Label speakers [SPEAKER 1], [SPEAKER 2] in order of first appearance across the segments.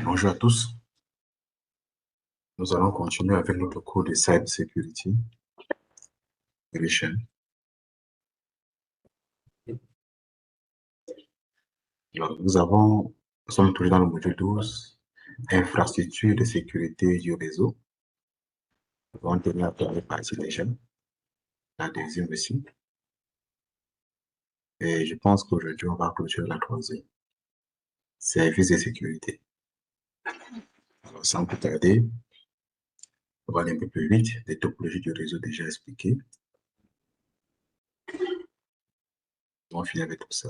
[SPEAKER 1] Bonjour à tous. Nous allons continuer avec notre cours de Cyber Security Prevention. Alors, nous sommes toujours dans le module 12, infrastructure de sécurité du réseau. Nous allons tenir la première partie déjà, la deuxième aussi. Et je pense qu'aujourd'hui, on va clôturer la troisième, service de sécurité. Alors, sans plus tarder, on va aller un peu plus vite, les topologies du réseau déjà expliquées. On va finir avec tout ça.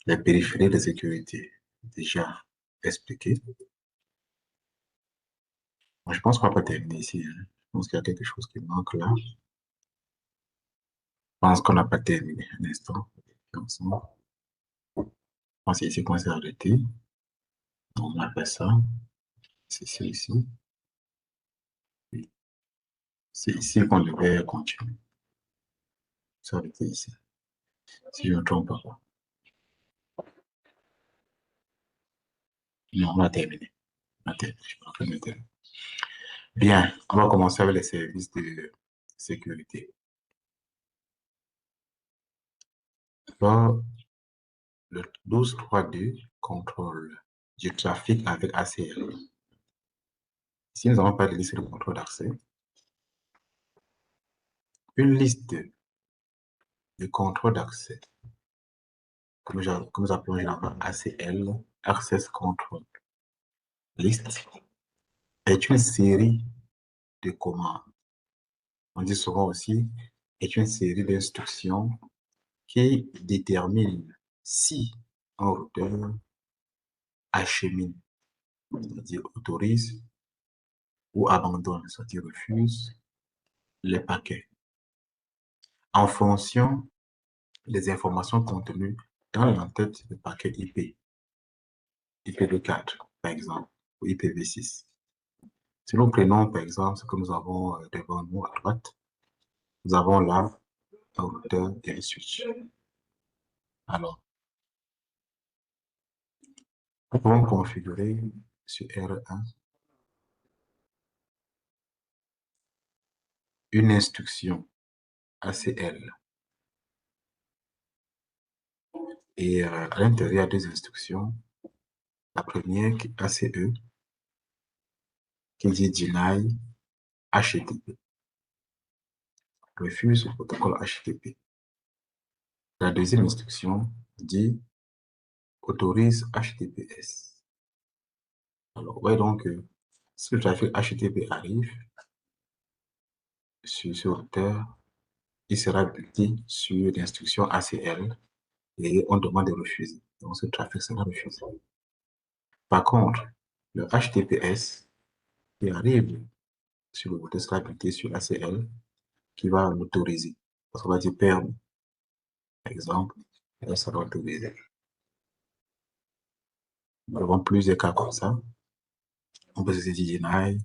[SPEAKER 1] Les périphéries de sécurité, déjà expliquées. Moi, je pense qu'on va pas terminer ici, hein. Je pense qu'il y a quelque chose qui manque là. Je pense qu'on n'a pas terminé. Un instant. Ensemble. Je pense que c'est ici qu'on s'est arrêté. On appelle ça. C'est ici. Oui. C'est ici qu'on devait continuer. S'arrêter ici. Si je ne me trompe pas. Non, on a terminé. On a terminé. Je pense qu'on a terminé. Bien, on va commencer avec les services de sécurité. Alors, le 12.3.2 contrôle du trafic avec ACL. Ici, nous n'avons pas de liste de contrôle d'accès. Une liste de contrôle d'accès, que nous appelons généralement ACL, Access Control List, est une série de commandes. On dit souvent aussi, est une série d'instructions qui détermine si un routeur achemine, c'est-à-dire autorise, ou abandonne, c'est-à-dire refuse, les paquets, en fonction des informations contenues dans l'entête du paquet IP, IPv4 par exemple, ou IPv6. Si nous prenons par exemple ce que nous avons devant nous à droite, nous avons là un routeur et un switch. Alors, nous pouvons configurer sur R1 une instruction ACL. Et à l'intérieur, il y a deux instructions. La première, ACE, qui dit deny HTTP, refuse le protocole HTTP. La deuxième instruction dit autorise HTTPS. Alors, voyez donc que si le trafic HTTP arrive sur ce routeur, il sera buté sur l'instruction ACL et on demande de refuser. Donc, ce trafic sera refusé. Par contre, le HTTPS qui arrive sur le routeur sera buté sur ACL qui va l'autoriser. Parce qu'on va dire permis, par exemple, et là, ça va autoriser. Nous avons plusieurs cas comme ça. On peut se dire deny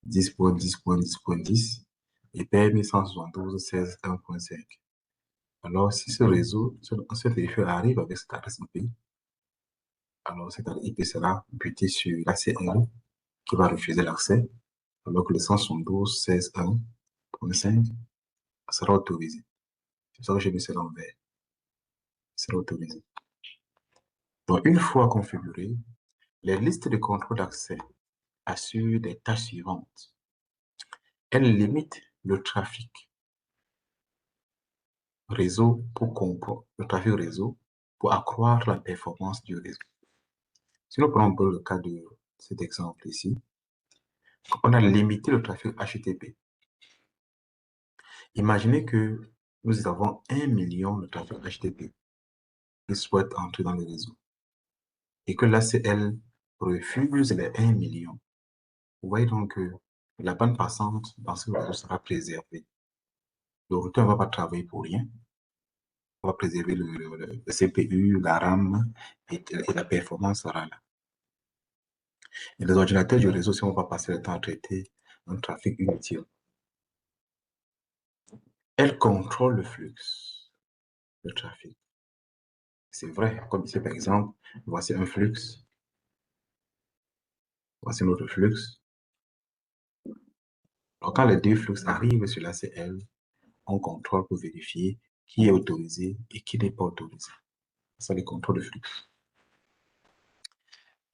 [SPEAKER 1] 10.10.10.10 et permis 172.16.1.5. Alors, si ce réseau, ce périphérique arrive avec cette adresse IP, alors cette adresse IP sera butée sur l'ACL qui va refuser l'accès, alors que le 172.16.1.5 sera autorisé. C'est ça que j'ai mis cela en vert. Sera autorisé. Donc, une fois configuré, les listes de contrôle d'accès assurent des tâches suivantes. Elles limitent le trafic réseau le trafic réseau pour accroître la performance du réseau. Si nous prenons un peu le cas de cet exemple ici, on a limité le trafic HTTP. Imaginez que nous avons 1 million de trafic HTTP qui souhaitent entrer dans le réseau et que l'ACL refuse les 1 million. Vous voyez donc que la bande passante dans ce réseau sera préservée. Le routeur ne va pas travailler pour rien. On va préserver le CPU, la RAM et la performance sera là. Et les ordinateurs du réseau, si on va passer le temps à traiter un trafic inutile. Elle contrôle le flux, le trafic. C'est vrai, comme ici, par exemple, voici un flux, voici notre flux. Donc, quand les deux flux arrivent sur la CL, on contrôle pour vérifier qui est autorisé et qui n'est pas autorisé. C'est le contrôle de flux.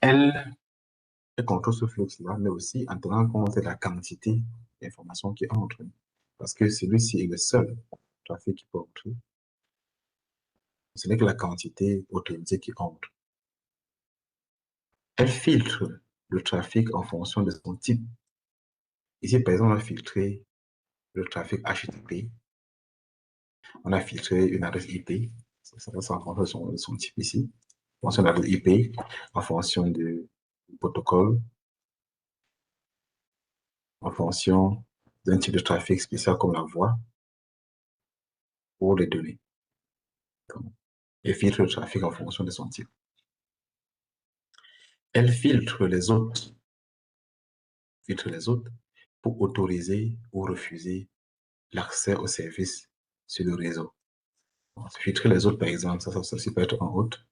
[SPEAKER 1] Elle contrôle ce flux-là, mais aussi en tenant compte de la quantité d'informations qui entrent. Parce que celui-ci est le seul trafic qui peut entrer. Ce n'est que la quantité autorisée qui entre. Elle filtre le trafic en fonction de son type. Ici, par exemple, on a filtré le trafic HTTP. On a filtré une adresse IP. Ça en fonction de son type ici. En fonction de l'adresse IP, en fonction du protocole, en fonction d'un type de trafic spécial comme la voix ou les données. Et filtre le trafic en fonction de son type. Elle filtre les autres pour autoriser ou refuser l'accès aux services sur le réseau. Filtrer les autres, par exemple, ça peut être un hôte,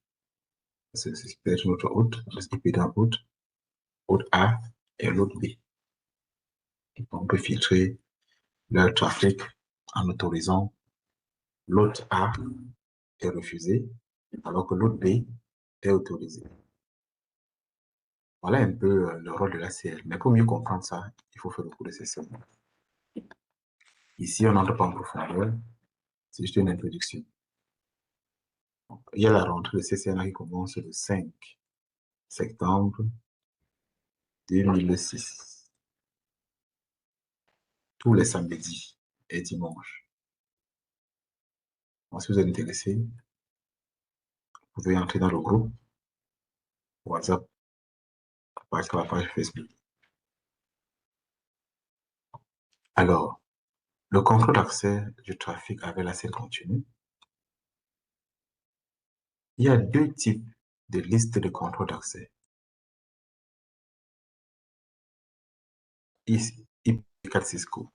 [SPEAKER 1] ça peut être notre hôte, IP d'un hôte, hôte A et l'hôte B. Et on peut filtrer leur trafic en autorisant l'hôte A est refusé, alors que l'hôte B est autorisé. Voilà un peu le rôle de l'ACL. Mais pour mieux comprendre ça, il faut faire le cours de CCNA. Ici, on n'entre pas en profondeur, c'est juste une introduction. Il y a la rentrée de CCNA qui commence le 5 septembre 2006, tous les samedis et dimanches. Donc, si vous êtes intéressé, vous pouvez entrer dans le groupe WhatsApp par la page Facebook. Alors, le contrôle d'accès du trafic avec la scène continue. Il y a deux types de listes de contrôle d'accès. Ici, IP4 Cisco.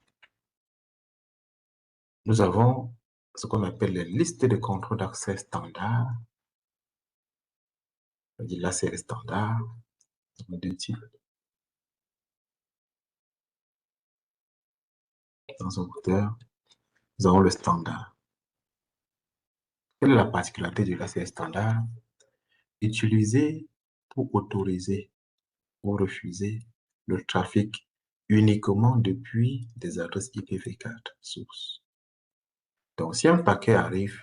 [SPEAKER 1] Nous avons ce qu'on appelle les listes de contrôle d'accès standard. Là, c'est les standards. Nous avons deux types. Dans un routeur, nous avons le standard. Quelle est la particularité de l'ACL standard? Utilisé pour autoriser ou refuser le trafic uniquement depuis des adresses IPv4 source. Donc, si un paquet arrive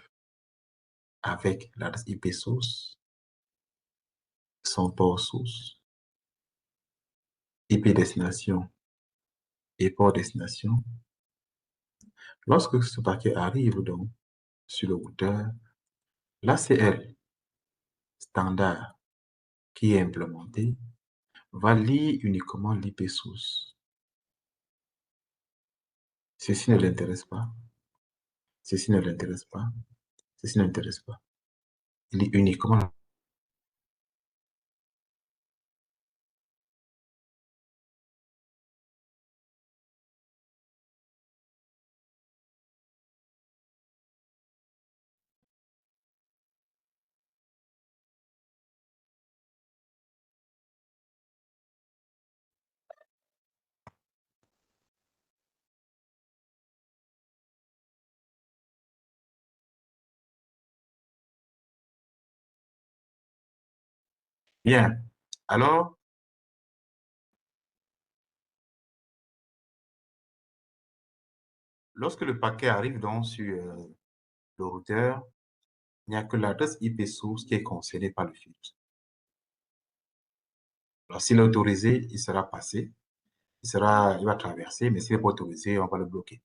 [SPEAKER 1] avec l'adresse IP source, son port source, IP destination et port destination, lorsque ce paquet arrive donc sur le routeur, l'ACL standard qui est implémenté va lire uniquement l'IP source. Ceci ne l'intéresse pas. Ceci ne l'intéresse pas. Ceci ne l'intéresse pas. Il lit uniquement. Bien. Alors, lorsque le paquet arrive donc sur le routeur, il n'y a que l'adresse IP source qui est concernée par le filtre. Alors, s'il est autorisé, il sera passé. Il va traverser, mais s'il n'est pas autorisé, on va le bloquer.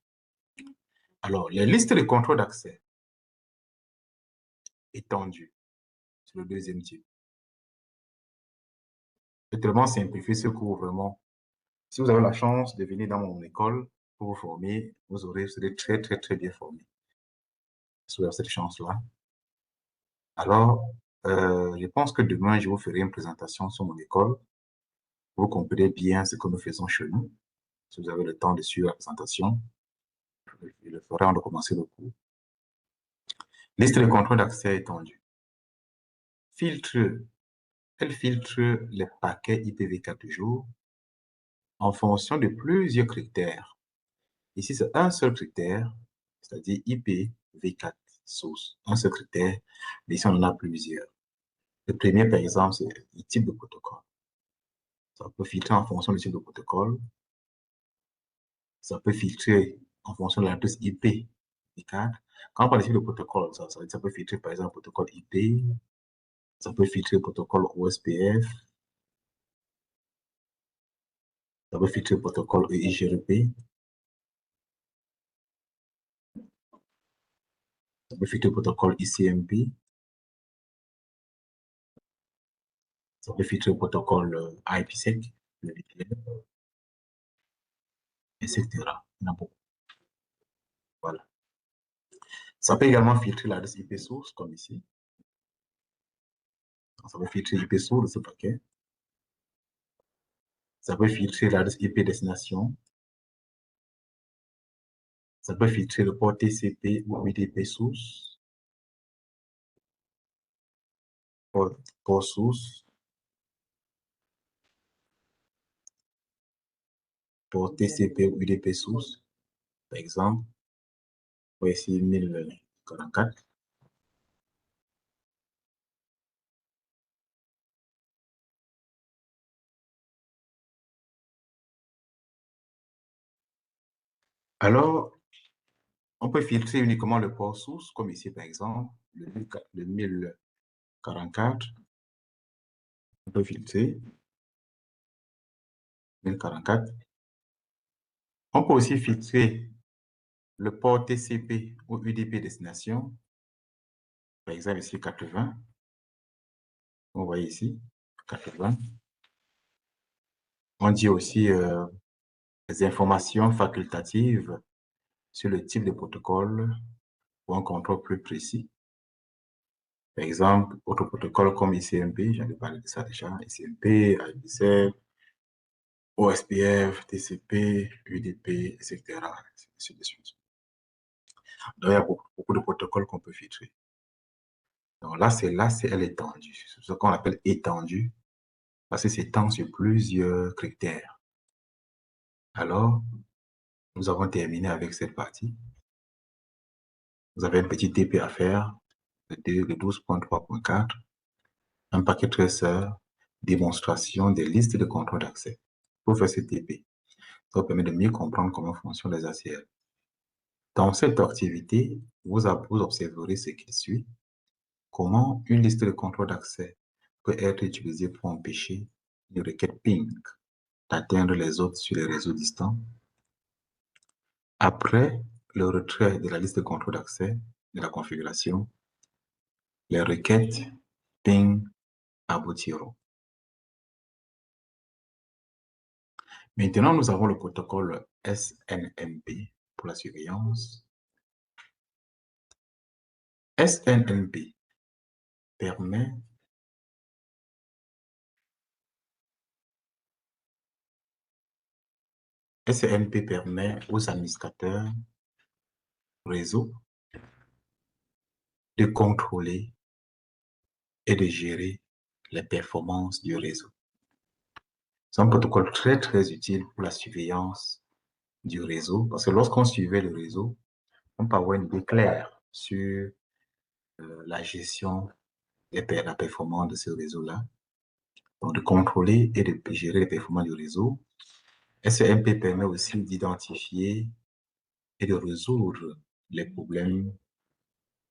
[SPEAKER 1] Alors, les listes de contrôle d'accès étendues, c'est le deuxième type. Je vais tellement simplifier ce cours, vraiment. Si vous avez la chance de venir dans mon école pour vous former, vous serez très, très, très bien formé. Si vous avez cette chance-là. Alors, je pense que demain, je vous ferai une présentation sur mon école. Vous comprenez bien ce que nous faisons chez nous. Si vous avez le temps de suivre la présentation, je le ferai avant de commencer le cours. Liste de contrôle d'accès étendu. elle filtre les paquets IPv4 du jour en fonction de plusieurs critères. Ici, c'est un seul critère, c'est-à-dire IPv4 source, un seul critère, mais ici, on en a plusieurs. Le premier, par exemple, c'est le type de protocole. Ça peut filtrer en fonction du type de protocole. Ça peut filtrer en fonction de l'adresse IPv4. Quand on parle ici de protocole, ça peut filtrer, par exemple, protocole IP, ça peut filtrer protocole OSPF, ça peut filtrer protocole EIGRP, ça peut filtrer protocole ICMP, ça peut filtrer protocole IPsec, le VPN, etc. Il y en a beaucoup. Voilà. Ça peut également filtrer l'adresse IP source, comme ici. Ça peut filtrer l'IP source de ce paquet. Ça peut filtrer l'adresse IP destination. Ça peut filtrer le port TCP ou UDP source. Port source. Port TCP ou UDP source. Par exemple, voici 1044. Alors, on peut filtrer uniquement le port source, comme ici par exemple, le 1044. On peut filtrer 1044. On peut aussi filtrer le port TCP ou UDP destination. Par exemple, ici 80. On voit ici 80. On dit aussi les informations facultatives sur le type de protocole pour un contrôle plus précis. Par exemple, autre protocole comme ICMP, j'en ai parlé de ça déjà, ICMP, IPsec, OSPF, TCP, UDP, etc. Donc, il y a beaucoup de protocoles qu'on peut filtrer. Donc là, c'est elle est étendue. C'est ce qu'on appelle étendue, parce que c'est étend sur plusieurs critères. Alors, nous avons terminé avec cette partie. Vous avez un petit TP à faire, le 12.3.4, un paquet traceur, démonstration des listes de contrôle d'accès. Pour faire ce TP, ça vous permet de mieux comprendre comment fonctionnent les ACL. Dans cette activité, vous observerez ce qui suit. Comment une liste de contrôle d'accès peut être utilisée pour empêcher une requête ping d'atteindre les autres sur les réseaux distants. Après le retrait de la liste de contrôle d'accès de la configuration, les requêtes ping aboutiront. Maintenant, nous avons le protocole SNMP pour la surveillance. SNMP permet aux administrateurs réseau de contrôler et de gérer les performances du réseau. C'est un protocole très, très utile pour la surveillance du réseau, parce que lorsqu'on suivait le réseau, on peut avoir une idée claire sur la gestion et la performance de ce réseau-là. Donc, de contrôler et de gérer les performances du réseau. SEMP permet aussi d'identifier et de résoudre les problèmes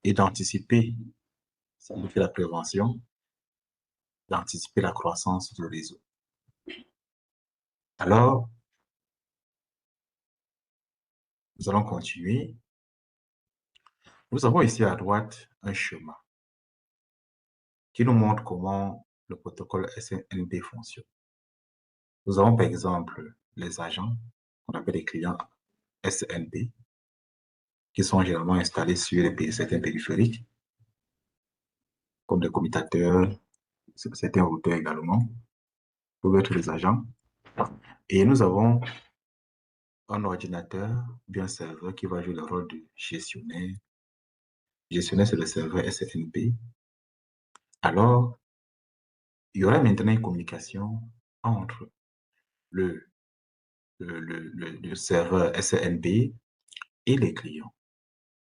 [SPEAKER 1] et d'anticiper, ça nous fait la prévention, d'anticiper la croissance du réseau. Alors, nous allons continuer. Nous avons ici à droite un schéma qui nous montre comment le protocole SNMP fonctionne. Nous avons par exemple les agents qu'on appelle les clients SNP qui sont généralement installés sur certains périphériques comme des commutateurs, certains routeurs également, peuvent être les agents. Et nous avons un ordinateur, bien serveur qui va jouer le rôle de gestionnaire. Gestionnaire, c'est le serveur SNP. Alors, il y aura maintenant une communication entre le, le serveur SNP et les clients.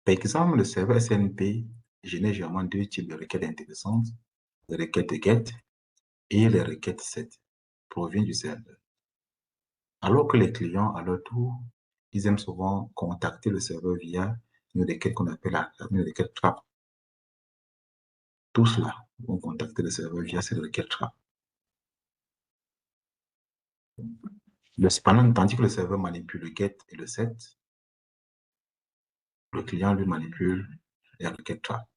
[SPEAKER 1] Par exemple, le serveur SNP génère généralement deux types de requêtes intéressantes, les requêtes GET et les requêtes SET, proviennent du serveur. Alors que les clients, à leur tour, ils aiment souvent contacter le serveur via une requête qu'on appelle une requête trap. Tout cela vont contacter le serveur via cette requête trap. Cependant, tandis que le serveur manipule le GET et le SET, le client lui manipule les requêtes trap.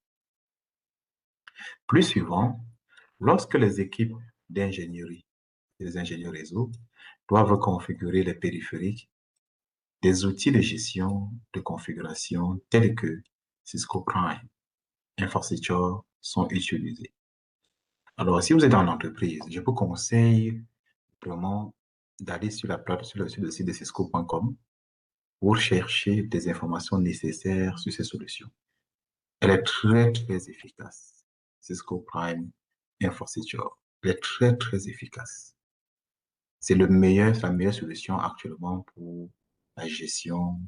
[SPEAKER 1] Plus suivant, lorsque les équipes d'ingénierie, les ingénieurs réseau, doivent configurer les périphériques, des outils de gestion de configuration tels que Cisco Prime, Infrastructure sont utilisés. Alors, si vous êtes en entreprise, je vous conseille vraiment d'aller sur le site de cisco.com pour chercher des informations nécessaires sur ces solutions. Elle est très, très efficace. Cisco Prime Infrastructure. Elle est très, très efficace. C'est la meilleure solution actuellement pour la gestion,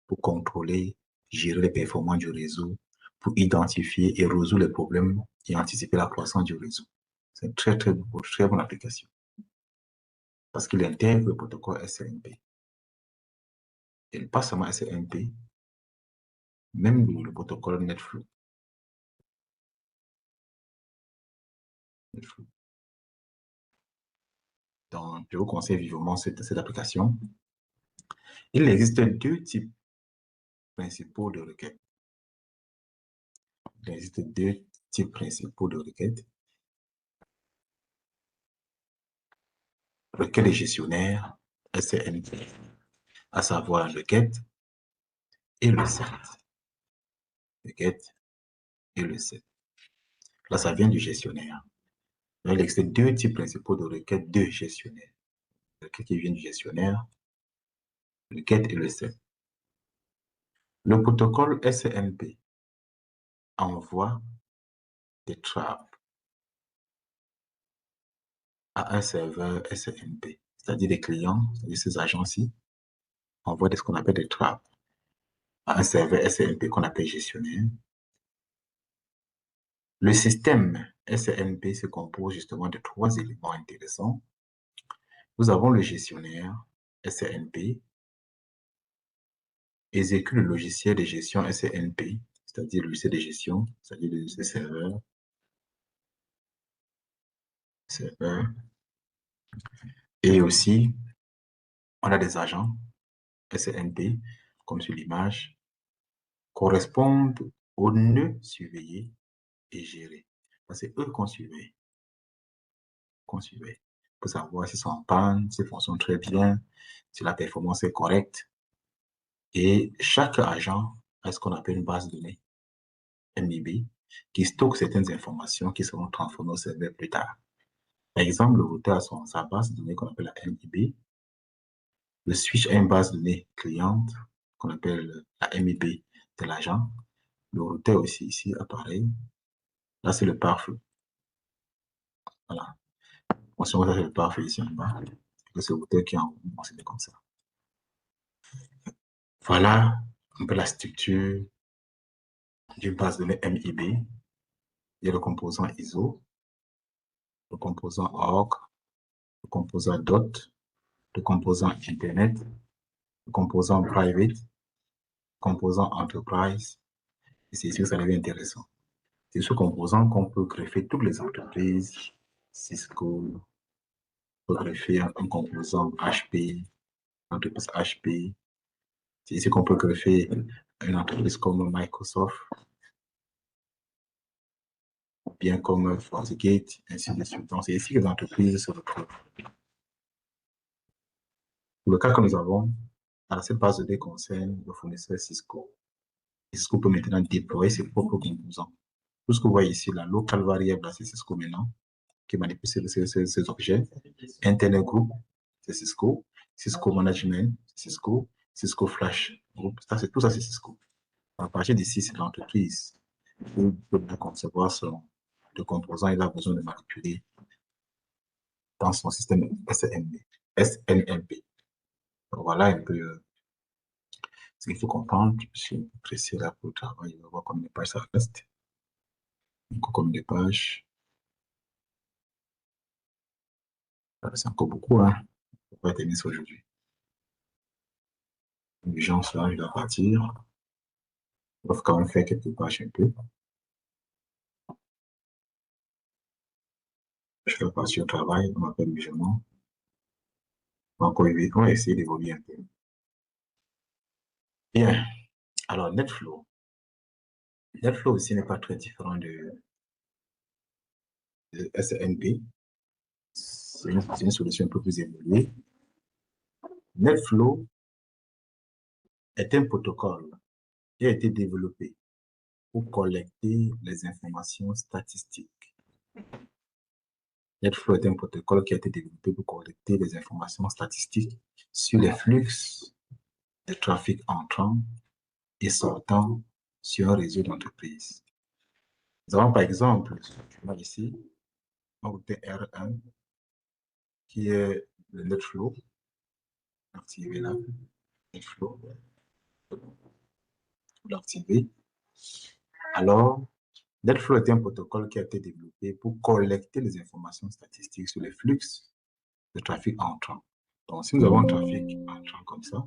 [SPEAKER 1] pour contrôler, gérer les performances du réseau, pour identifier et résoudre les problèmes et anticiper la croissance du réseau. C'est une très, très bonne application parce qu'il intègre le protocole SNMP. Et pas seulement SNMP, même le protocole NetFlow. Donc, je vous conseille vivement cette application. Il existe deux types principaux de requêtes. Il existe deux types principaux de requêtes. Requête des gestionnaires, SNMP, à savoir le GET et le SET. Le GET et le SET. Là, ça vient du gestionnaire. Donc, il existe deux types principaux de requêtes de gestionnaire. Le requête qui vient du gestionnaire, le GET et le SET. Le protocole SNMP envoie des trappes à un serveur SNMP, c'est-à-dire des clients, c'est-à-dire ces agents-ci, envoient ce qu'on appelle des trappes à un serveur SNMP qu'on appelle gestionnaire. Le système SNMP se compose justement de trois éléments intéressants. Nous avons le gestionnaire SNMP, exécute le logiciel de gestion SNMP, c'est-à-dire le logiciel de gestion, c'est-à-dire le serveur, et aussi on a des agents SNMP, comme sur l'image, correspondent aux nœuds surveillés et gérés. C'est eux qu'on surveille, pour savoir s'ils sont en panne, s'ils fonctionnent très bien, si la performance est correcte. Et chaque agent a ce qu'on appelle une base de données, MIB, qui stocke certaines informations qui seront transformées au serveur plus tard. Par exemple, le routeur a sa base de données qu'on appelle la MIB. Le switch a une base de données cliente qu'on appelle la MIB de l'agent. Le routeur aussi ici apparaît. Là, c'est le pare-feu. Voilà. On se voit le pare-feu ici en bas. C'est le routeur qui est en haut. C'est comme ça. Voilà un peu la structure d'une base de données MIB. Il y a le composant ISO, le composant org, le composant dot, le composant internet, le composant private, le composant enterprise. Et c'est ici que ça devient intéressant. C'est ce composant qu'on peut greffer toutes les entreprises. Cisco peut greffer un composant HP, entreprise HP. C'est ici qu'on peut greffer une entreprise comme Microsoft, bien comme FortiGate, ainsi de suite. Donc, c'est ici que les entreprises se retrouvent. Pour le cas que nous avons, cette base de données concerne le fournisseur Cisco. Cisco peut maintenant déployer ses propres composants. Tout ce que vous voyez ici, la local variable, c'est Cisco maintenant, qui manipule ces objets. Internet Group, c'est Cisco. Cisco Management, c'est Cisco. Cisco Flash Group, tout ça, c'est Cisco. À partir d'ici, c'est l'entreprise qui peut concevoir son de composants il a besoin de manipuler dans son système SNMP. Donc, voilà un peu ce qu'il faut comprendre. Je suis pressé là pour le travail. On va voir combien de pages ça reste. Encore combien de pages. C'est encore beaucoup, hein. On va terminer ça aujourd'hui. L'urgence là, je dois partir. On va quand même faire quelques pages un peu. Je dois partir au travail. On m'appelle musulman. On va essayer d'évoluer un peu. Bien. Alors, NetFlow. NetFlow aussi n'est pas très différent de SNP. C'est une solution un peu plus évoluée. NetFlow est un protocole qui a été développé pour collecter les informations statistiques. NetFlow est un protocole qui a été développé pour collecter les informations statistiques sur les flux de trafic entrant et sortant sur un réseau d'entreprise. Nous avons par exemple, ici, un routeur R1 qui est le NetFlow. Activer là, NetFlow, l'activer. Alors, NetFlow est un protocole qui a été développé pour collecter les informations statistiques sur les flux de trafic entrant. Donc, si nous avons un trafic entrant comme ça,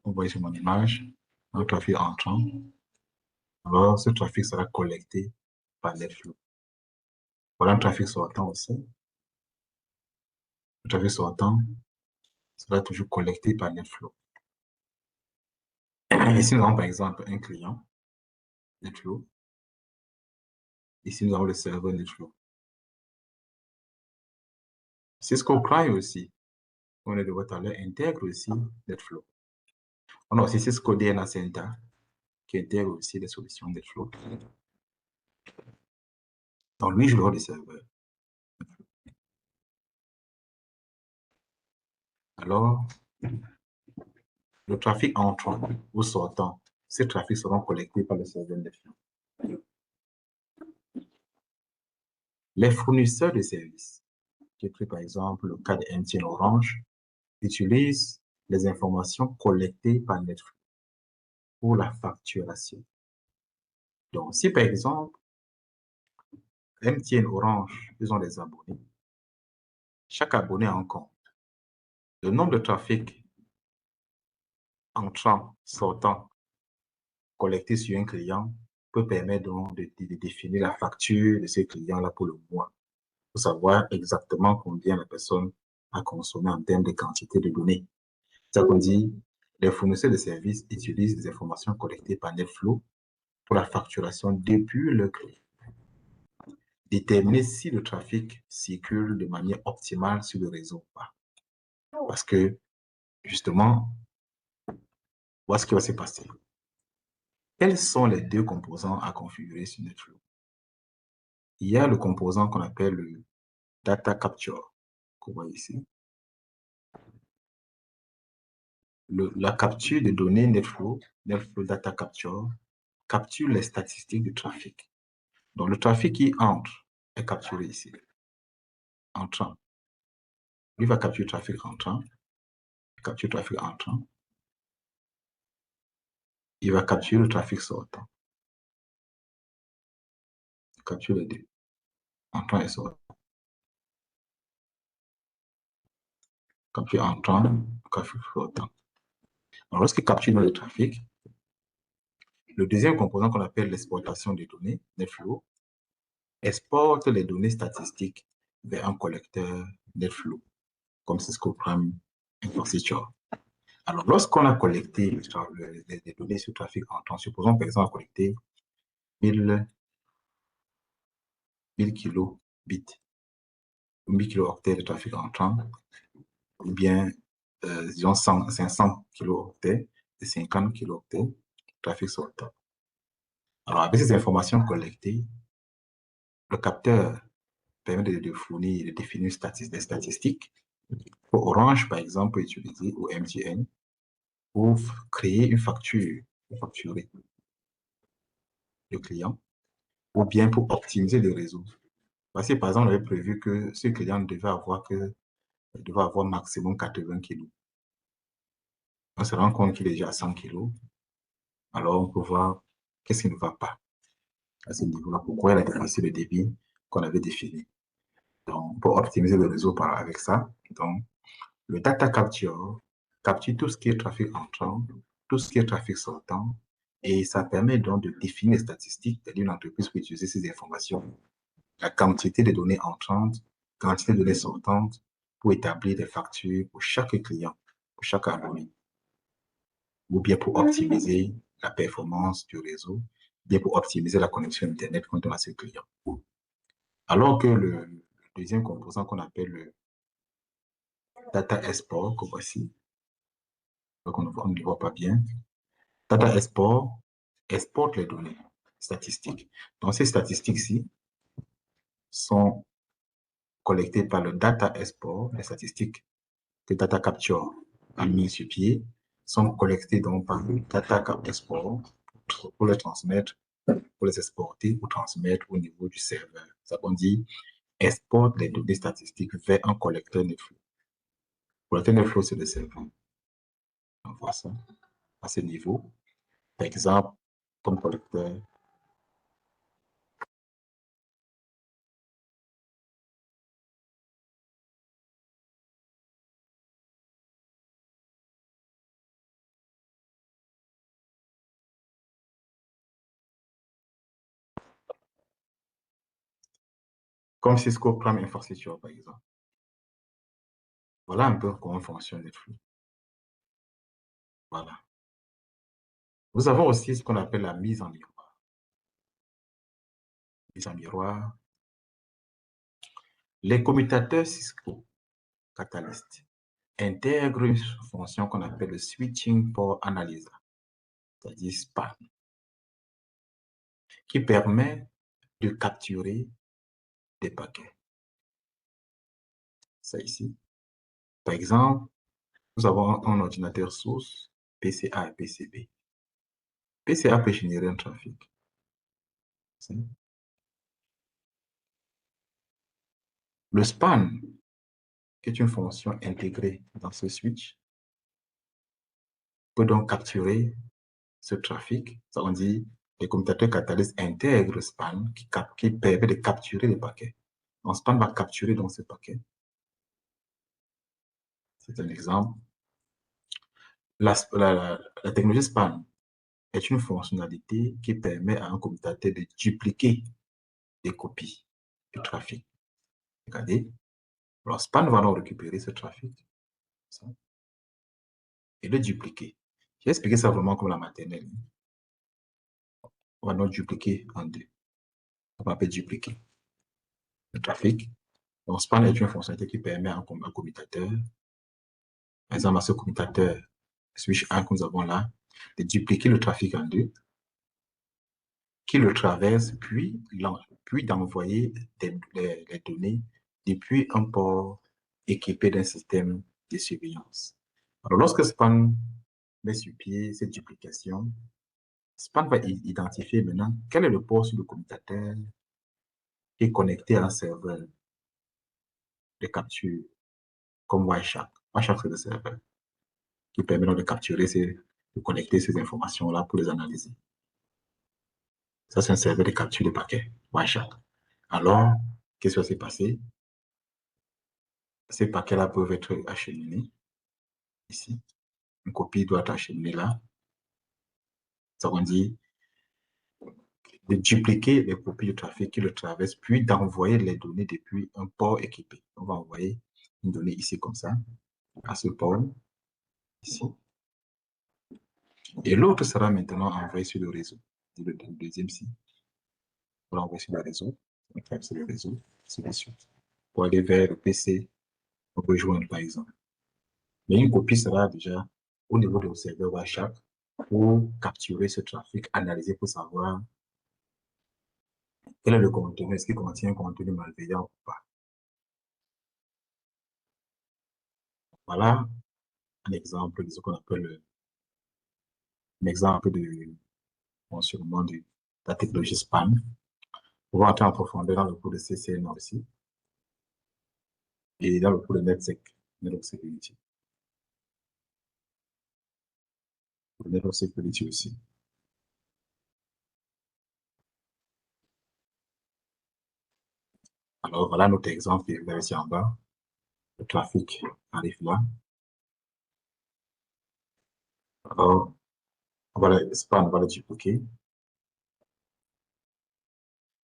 [SPEAKER 1] vous voyez sur mon image, un trafic entrant, alors ce trafic sera collecté par NetFlow. Voilà un trafic sortant aussi. Le trafic sortant sera toujours collecté par NetFlow. Ici, nous avons par exemple un client, NetFlow. Ici, nous avons le serveur NetFlow. Cisco Prime aussi, on est de tout à l'heure, intègre aussi NetFlow. On a aussi Cisco DNA Center qui intègre aussi les solutions NetFlow. Donc, lui, je le rôle des serveurs. Alors, le trafic entrant ou sortant, ces trafics seront collectés par le serveur NetFlow. Les fournisseurs de services, j'ai pris par exemple le cas de MTN Orange, utilisent les informations collectées par NetFlow pour la facturation. Donc, si par exemple, MTN Orange, ils ont des abonnés, chaque abonné a un compte. Le nombre de trafic entrant, sortant, collecté sur un client peut permettre donc de définir la facture de ce client-là pour le mois, pour savoir exactement combien la personne a consommé en termes de quantité de données. C'est-à-dire qu'on dit, les fournisseurs de services utilisent des informations collectées par NetFlow pour la facturation depuis le client. Déterminer si le trafic circule de manière optimale sur le réseau ou pas. Parce que, justement, voilà ce qui va se passer. Quels sont les deux composants à configurer sur NetFlow? Il y a le composant qu'on appelle le Data Capture, qu'on voit ici. La capture de données NetFlow Data Capture, capture les statistiques du trafic. Donc, le trafic qui entre est capturé ici, entrant. Lui va capturer le trafic entrant, capture le trafic entrant. Il va capturer le trafic sortant. Capture les deux, entrant et sortant. Capture entrant, trafic sortant. Alors, lorsqu'il capture le trafic, le deuxième composant qu'on appelle l'exportation des données, NetFlow, exporte les données statistiques vers un collecteur NetFlow, comme Cisco Prime Infrastructure. Alors, lorsqu'on a collecté les données sur le trafic entrant, supposons par exemple collecter 1000 kilobits, 1000 kilooctets de trafic entrant, ou bien, disons, 500 kilooctets et 50 kilooctets de trafic sortant. Alors, avec ces informations collectées, le capteur permet de fournir, de définir des statistiques. Pour Orange, par exemple, peut utiliser, ou MTN, pour créer une facture, pour facturer le client. ou bien pour optimiser le réseau. Parce que, par exemple, on avait prévu que ce client devait avoir maximum 80 kilos. On se rend compte qu'il est déjà à 100 kilos. Alors, on peut voir qu'est-ce qui ne va pas à ce niveau-là. Pourquoi il a dépassé le débit qu'on avait défini. Donc, pour optimiser le réseau avec ça, donc, le data capture capture tout ce qui est trafic entrant, tout ce qui est trafic sortant, et ça permet donc de définir les statistiques d'une entreprise pour utiliser ces informations. La quantité de données entrantes, quantité de données sortantes, pour établir des factures pour chaque client, pour chaque abonné, ou bien pour optimiser la performance du réseau, bien pour optimiser la connexion Internet quand on a ce client. Alors que le deuxième composant qu'on appelle le data export, que voici, donc on ne le voit pas bien, data export exporte les données statistiques. Donc ces statistiques-ci sont collectées par le data export, les statistiques que Data Capture a mis sur pied sont collectés donc par Data Export pour les transmettre, pour les exporter ou transmettre au niveau du serveur. Ça qu'on dit exporte les données statistiques vers un collecteur de flux. Le collecteur de flux, c'est le serveur. On voit ça à ce niveau. Par exemple, comme collecteur, comme Cisco Prime Infrastructure, par exemple. Voilà un peu comment fonctionnent les flux. Voilà. Nous avons aussi ce qu'on appelle la mise en miroir. Mise en miroir. Les commutateurs Cisco Catalyst intègrent une fonction qu'on appelle le Switching Port Analyzer, c'est-à-dire SPAN, qui permet de capturer des paquets. Ça ici. Par exemple, nous avons un ordinateur source, PCA et PCB. PCA peut générer un trafic. Le span, qui est une fonction intégrée dans ce switch, peut donc capturer ce trafic. Ça on dit, les commutateurs catalystes intègrent le span qui permet de capturer les paquets. Donc, span va capturer donc ce paquet. C'est un exemple. La technologie span est une fonctionnalité qui permet à un commutateur de dupliquer des copies du trafic. Regardez. Alors, span va donc récupérer ce trafic ça, et le dupliquer. J'ai expliqué ça vraiment comme la maternelle. On va donc dupliquer en deux. On va appeler dupliquer le trafic. Donc, span est une fonctionnalité qui permet à un commutateur, par exemple à ce commutateur switch 1 que nous avons là, de dupliquer le trafic en deux, qui le traverse, puis d'envoyer les données depuis un port équipé d'un système de surveillance. Alors, lorsque Span met sur pied cette duplication, Span va identifier maintenant quel est le port sur le commutateur qui est connecté à un serveur de capture comme Wireshark. Wireshark, c'est le serveur qui permet donc de capturer, de connecter ces informations-là pour les analyser. Ça, c'est un serveur de capture de paquets, Wireshark. Alors, qu'est-ce qui va se passer? Ces paquets-là peuvent être acheminés ici. Une copie doit être acheminée là. Ça veut dire de dupliquer les copies du trafic qui le traversent, puis d'envoyer les données depuis un port équipé. On va envoyer une donnée ici comme ça, à ce port, ici. Et l'autre sera maintenant envoyé sur le réseau. Le deuxième site. On l'envoie sur le réseau. On traverse le réseau, ainsi de suite. Pour aller vers le PC, on peut rejoindre par exemple. Mais une copie sera déjà au niveau de serveur Wireshark pour capturer ce trafic, analyser pour savoir quel est le contenu, est-ce qu'il contient un contenu malveillant ou pas. Voilà un exemple de ce qu'on appelle un exemple de fonctionnement de la technologie SPAN. pouvons entrer en profondeur dans le cours de CCNA aussi et dans le cours de NetSec, Network Security. Le Network Security aussi. Alors, voilà notre exemple que vous avez ici en bas. Le trafic arrive là. Alors, on va le dupliquer.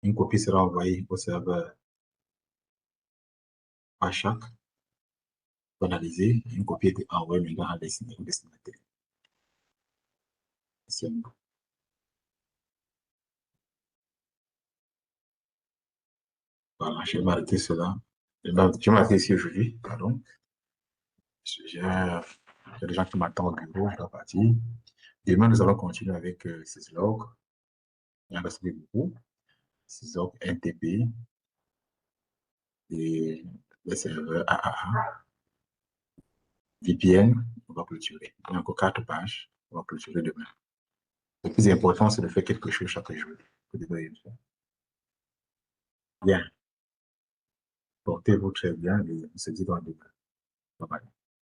[SPEAKER 1] Une copie sera envoyée au serveur à chaque pour analyser. Une copie est envoyée maintenant à destinataire. Voilà, je vais m'arrêter cela. Je vais m'arrêter ici aujourd'hui, pardon. J'ai des gens qui m'attendent au bureau, je dois partir. Demain, nous allons continuer avec Syslog. Il y en a beaucoup. Syslog, NTP et les serveurs AAA. VPN, on va clôturer. Il y a encore 4 pages, on va clôturer demain. Le plus important, c'est de faire quelque chose chaque jour. Vous devez le faire. Bien. Portez-vous très bien et on se dit dans demain. Bye bye.